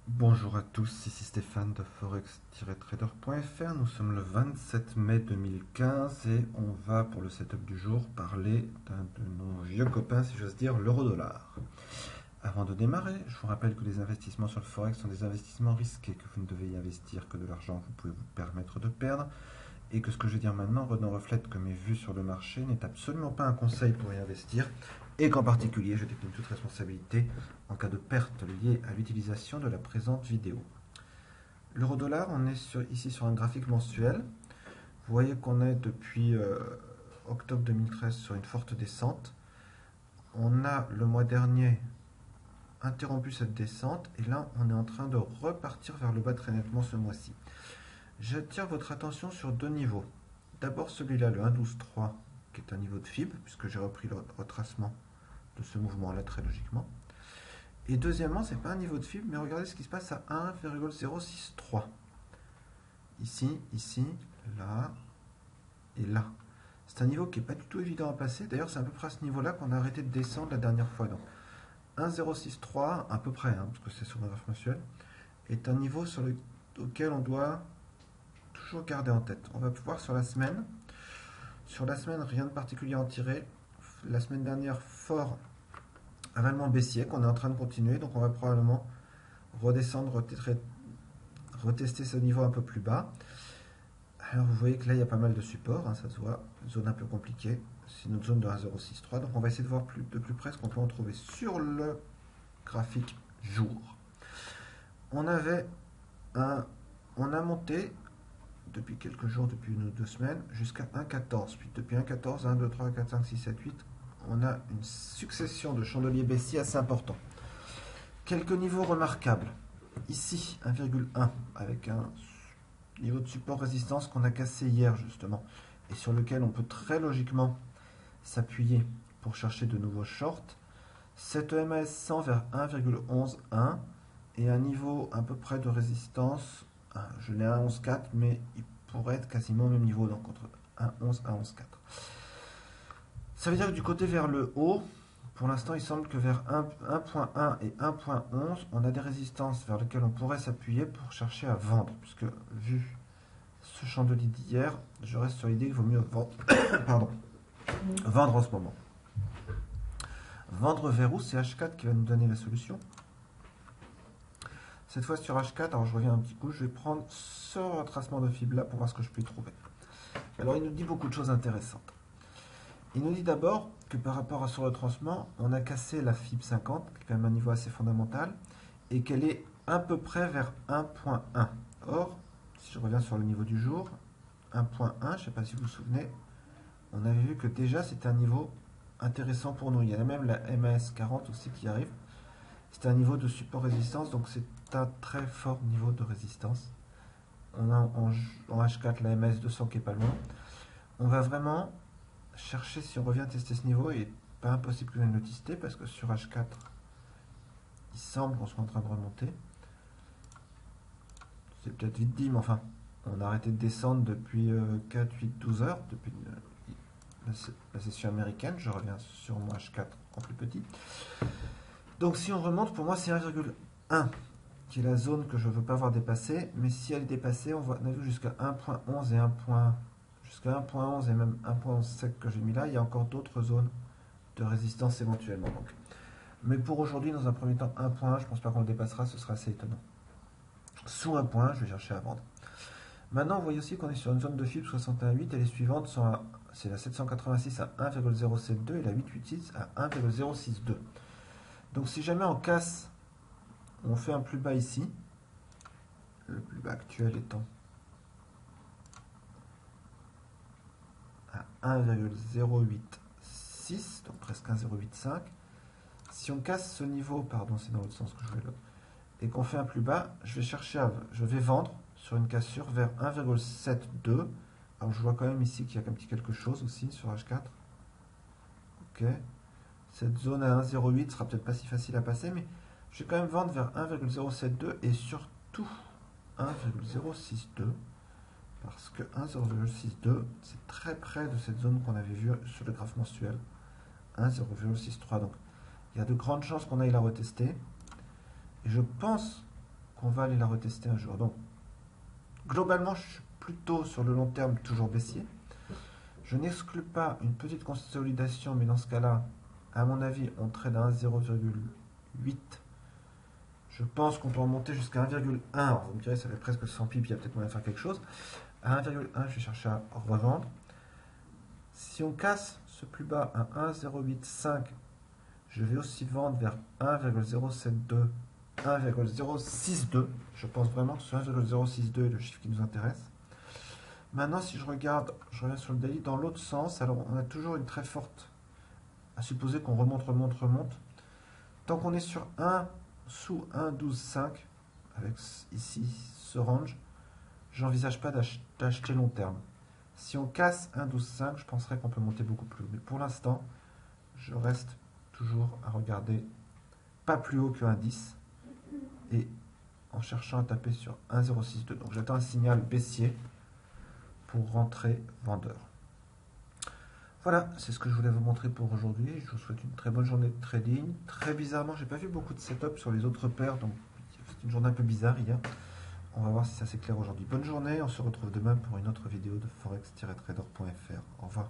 Bonjour à tous, ici Stéphane de forex-trader.fr. Nous sommes le 27 mai 2015 et on va pour le setup du jour parler d'un de nos vieux copains, si j'ose dire, l'euro-dollar. Avant de démarrer, je vous rappelle que les investissements sur le forex sont des investissements risqués, que vous ne devez y investir que de l'argent que vous pouvez vous permettre de perdre et que ce que je vais dire maintenant reflète que mes vues sur le marché n'est absolument pas un conseil pour y investir et qu'en particulier je décline toute responsabilité en cas de perte liée à l'utilisation de la présente vidéo. L'euro-dollar, on est ici sur un graphique mensuel. Vous voyez qu'on est depuis octobre 2013 sur une forte descente. On a le mois dernier interrompu cette descente et là on est en train de repartir vers le bas très nettement ce mois-ci. J'attire votre attention sur deux niveaux. D'abord celui-là, le 1,12,3, qui est un niveau de FIB, puisque j'ai repris le retracement de ce mouvement-là très logiquement. Et deuxièmement, ce n'est pas un niveau de FIB, mais regardez ce qui se passe à 1,063. Ici, là et là. C'est un niveau qui n'est pas du tout évident à passer. D'ailleurs, c'est à peu près à ce niveau-là qu'on a arrêté de descendre la dernière fois. Donc 1,063, à peu près, parce que c'est sur le graphe mensuel, est un niveau auquel on doit toujours garder en tête. On va voir sur la semaine. Sur la semaine, rien de particulier à en tirer. La semaine dernière, fort avalement baissier, qu'on est en train de continuer. Donc on va probablement redescendre, retester ce niveau un peu plus bas. Alors vous voyez que là, il y a pas mal de supports. Ça se voit, zone un peu compliquée. C'est notre zone de 1,063. Donc on va essayer de voir de plus près ce qu'on peut en trouver sur le graphique jour. On a monté depuis quelques jours, depuis une ou deux semaines, jusqu'à 1,14. Puis depuis 1,14, 1, 2, 3, 4, 5, 6, 7, 8, on a une succession de chandeliers baissiers assez importants. Quelques niveaux remarquables. Ici, 1,1, avec un niveau de support résistance qu'on a cassé hier justement, et sur lequel on peut très logiquement s'appuyer pour chercher de nouveaux shorts. Cette EMAS 100 vers 1,11,1 et un niveau à peu près de résistance. Je l'ai à 11,4, mais il pourrait être quasiment au même niveau, donc entre 1,11 à 11,4. Ça veut dire que du côté vers le haut, pour l'instant, il semble que vers 1.1 et 1.11, on a des résistances vers lesquelles on pourrait s'appuyer pour chercher à vendre, puisque vu ce chandelier d'hier, je reste sur l'idée qu'il vaut mieux vendre, vendre en ce moment. Vendre vers où? C'est H4 qui va nous donner la solution. Cette fois sur H4, alors je reviens un petit coup, je vais prendre ce retracement de FIB là pour voir ce que je peux y trouver. Alors il nous dit beaucoup de choses intéressantes. Il nous dit d'abord que par rapport à ce retracement, on a cassé la FIB 50, qui est quand même un niveau assez fondamental, et qu'elle est à peu près vers 1.1. Or, si je reviens sur le niveau du jour, 1.1, je ne sais pas si vous vous souvenez, on avait vu que déjà c'était un niveau intéressant pour nous. Il y a même la MAS 40 aussi qui arrive. C'est un niveau de support résistance, donc c'est un très fort niveau de résistance. On a en H4 la MS 200 qui est pas loin. On va vraiment chercher, si on revient tester ce niveau, et pas impossible que je vienne le tester, parce que sur H4, il semble qu'on soit en train de remonter. C'est peut-être vite dit, mais enfin, on a arrêté de descendre depuis 4, 8, 12 heures, depuis la session américaine. Je reviens sur mon H4 en plus petit. Donc si on remonte, pour moi c'est 1,1 qui est la zone que je ne veux pas voir dépasser, mais si elle est dépassée, on a vu jusqu'à 1.11 et jusqu'à 1.11 et même 1.11 que j'ai mis là, il y a encore d'autres zones de résistance éventuellement. Donc. Mais pour aujourd'hui, dans un premier temps, 1.1, je ne pense pas qu'on le dépassera, ce sera assez étonnant. Sous 1.1, je vais chercher à vendre. Maintenant, vous voyez aussi qu'on est sur une zone de FIB 61.8 et les suivantes sont c'est la 786 à 1,072 et la 886 à 1,062. Donc si jamais on casse, on fait un plus bas ici, le plus bas actuel étant à 1,086, donc presque 1,085. Si on casse ce niveau, pardon, c'est dans l'autre sens que je voulais là, et qu'on fait un plus bas, je vais vendre sur une cassure vers 1,72. Alors je vois quand même ici qu'il y a un petit quelque chose aussi sur H4. Ok. Cette zone à 1,08 sera peut-être pas si facile à passer, mais je vais quand même vendre vers 1,072 et surtout 1,062 parce que 1,062 c'est très près de cette zone qu'on avait vue sur le graphe mensuel, 1,063. Donc il y a de grandes chances qu'on aille la retester et je pense qu'on va aller la retester un jour. Donc, globalement, je suis plutôt sur le long terme, toujours baissier. Je n'exclus pas une petite consolidation, mais dans ce cas-là, à mon avis, on trade à 1,08. Je pense qu'on peut remonter jusqu'à 1,1. Alors, vous me direz, ça fait presque 100 pips, il y a peut-être moyen de faire quelque chose. À 1,1, je vais chercher à revendre. Si on casse ce plus bas à 1,085, je vais aussi vendre vers 1,072, 1,062. Je pense vraiment que ce 1,062 est le chiffre qui nous intéresse. Maintenant, si je regarde, je reviens sur le daily dans l'autre sens. Alors, on a toujours une très forte, à supposer qu'on remonte. Tant qu'on est sur 1 sous 1,12,5, avec ici ce range, j'envisage pas d'acheter long terme. Si on casse 1,12,5, je penserais qu'on peut monter beaucoup plus haut. Mais pour l'instant, je reste toujours à regarder pas plus haut que 1,10 et en cherchant à taper sur 1,062. Donc j'attends un signal baissier pour rentrer vendeur. Voilà, c'est ce que je voulais vous montrer pour aujourd'hui. Je vous souhaite une très bonne journée de trading. Très bizarrement, j'ai pas vu beaucoup de setup sur les autres paires, donc c'est une journée un peu bizarre hier. On va voir si ça s'éclaire aujourd'hui. Bonne journée, on se retrouve demain pour une autre vidéo de forex-trader.fr. Au revoir.